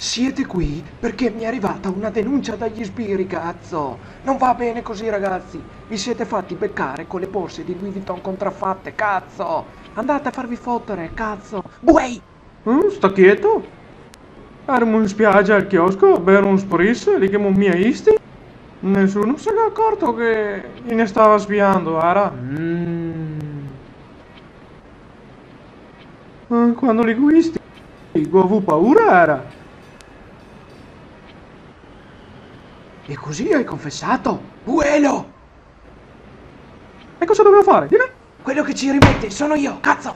Siete qui perché mi è arrivata una denuncia dagli sbirri, cazzo! Non va bene così, ragazzi! Vi siete fatti beccare con le borse di Louis Vuitton contraffatte, cazzo! Andate a farvi fottere, cazzo! Buei! Sta quieto? Eravamo in spiaggia al chiosco a bere un spritz, li chiamo miaisti. Nessuno si è accorto che ne stava spiando, era. Quando li guisti, ho avuto paura, era. E così hai confessato? Buelo! E cosa dovevo fare? Dimmi. Quello che ci rimette sono io, cazzo!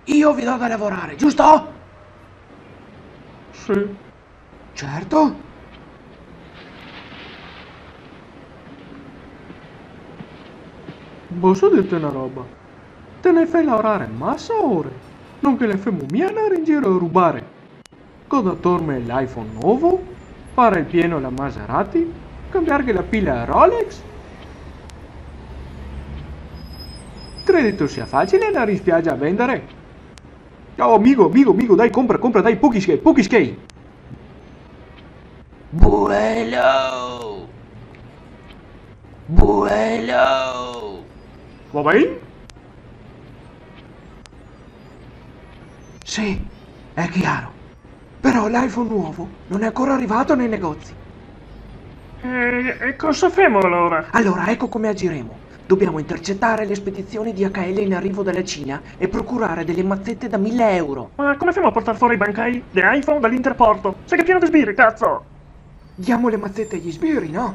Io vi do da lavorare, giusto? Sì. Certo! Posso dirti una roba? Te ne fai lavorare massa ore, non che le femo mia andare in giro a rubare. Cosa torna l'iPhone nuovo? Fare il pieno alla Maserati? Cambiare la pila a Rolex? Credito sia facile andare in spiaggia a vendere? Oh amico, dai compra, dai, pochi skate. Buelo! Buelo! Va bene? Sì, è chiaro. Però l'iPhone nuovo non è ancora arrivato nei negozi. E cosa famo allora? Allora, ecco come agiremo. Dobbiamo intercettare le spedizioni di HL in arrivo dalla Cina e procurare delle mazzette da 1.000 euro. Ma come famo a portare fuori i bancai di iPhone dall'Interporto? Sei che è pieno di sbirri, cazzo! Diamo le mazzette agli sbirri, no?